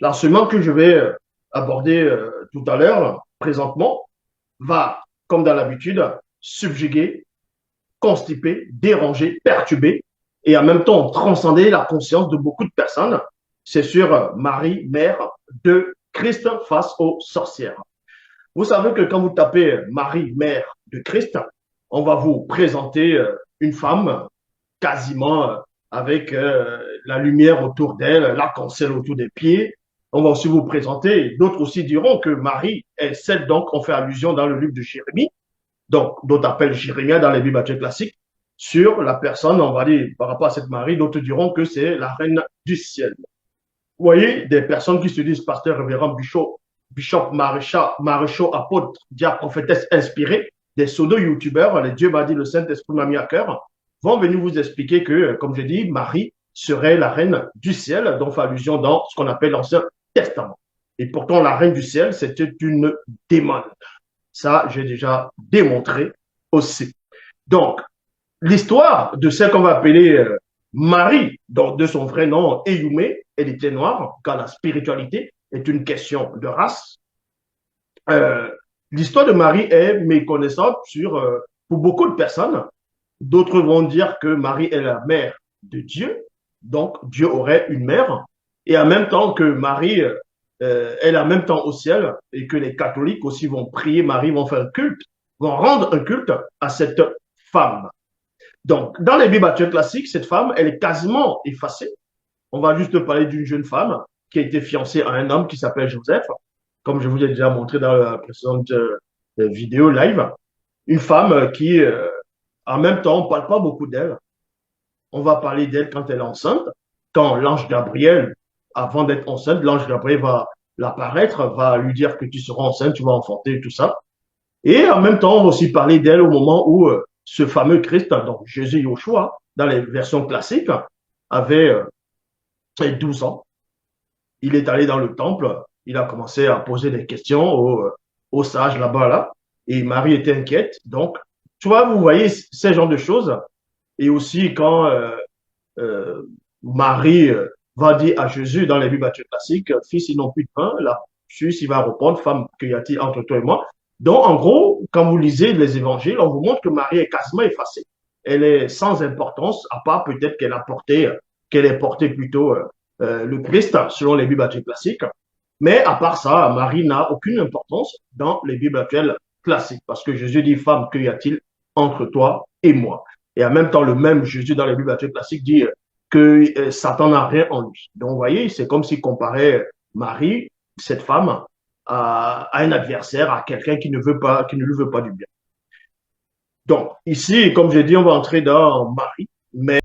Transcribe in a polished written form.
L'enseignement que je vais aborder tout à l'heure, là, présentement, va, comme dans l'habitude, subjuguer, constiper, déranger, perturber et en même temps transcender la conscience de beaucoup de personnes. C'est sur Marie, mère de Christ face aux sorcières. Vous savez que quand vous tapez Marie, mère de Christ, on va vous présenter une femme quasiment avec la lumière autour d'elle, l'arc-en-ciel autour des pieds. On va aussi vous présenter, d'autres aussi diront que Marie est celle dont on fait allusion dans le livre de Jérémie, donc d'autres appellent Jérémie dans les Bibles classiques, sur la personne, on va dire, par rapport à cette Marie, d'autres diront que c'est la reine du ciel. Vous voyez, des personnes qui se disent pasteur, révérend, bishop, maréchal, apôtre, diable, prophétesse inspirée, des pseudo-youtubeurs, les Dieu m'a dit, le Saint-Esprit m'a mis à cœur, vont venir vous expliquer que, comme je dis, Marie serait la reine du ciel, dont fait allusion dans ce qu'on appelle l'Ancien Testament. Et pourtant, la reine du ciel, c'était une démon. Ça, j'ai déjà démontré aussi. Donc, l'histoire de celle qu'on va appeler Marie, donc de son vrai nom, Eyumé, elle était noire, car la spiritualité est une question de race. Euh, L'histoire de Marie est méconnaissante pour beaucoup de personnes. D'autres vont dire que Marie est la mère de Dieu, donc Dieu aurait une mère, et en même temps que Marie est en même temps au ciel, et que les catholiques aussi vont prier Marie, vont faire un culte, vont rendre un culte à cette femme. Donc, dans les Bibles actuelles classiques, cette femme, elle est quasiment effacée. On va juste parler d'une jeune femme qui a été fiancée à un homme qui s'appelle Joseph, comme je vous ai déjà montré dans la précédente vidéo live. Une femme qui, en même temps, on ne parle pas beaucoup d'elle. On va parler d'elle quand elle est enceinte. Quand l'ange Gabriel, avant d'être enceinte, l'ange Gabriel va l'apparaître, va lui dire que tu seras enceinte, tu vas enfanter, tout ça. Et en même temps, on va aussi parler d'elle au moment où ce fameux Christ, donc Jésus Yoshua, dans les versions classiques, avait 12 ans. Il est allé dans le temple, il a commencé à poser des questions aux sages là-bas, là, et Marie était inquiète. Donc, tu vois, vous voyez ces genres de choses. Et aussi quand euh, Marie va dire à Jésus dans les Bibles classiques, fils, ils n'ont plus de pain, là, Jésus, il va répondre, femme, qu'y a-t-il entre toi et moi? Donc, en gros, quand vous lisez les évangiles, on vous montre que Marie est quasiment effacée. Elle est sans importance, à part peut-être qu'elle est porté plutôt le Christ, selon les Bibles classiques. Mais à part ça, Marie n'a aucune importance dans les Bibles actuelles classiques. Parce que Jésus dit, femme, qu'y a-t-il entre toi et moi? Et en même temps, le même Jésus dans les Bibles classiques dit que Satan n'a rien en lui. Donc, vous voyez, c'est comme s'il comparait Marie, cette femme, à un adversaire, à quelqu'un qui ne veut pas, qui ne lui veut pas du bien. Donc, ici, comme je dis, on va entrer dans Marie, mais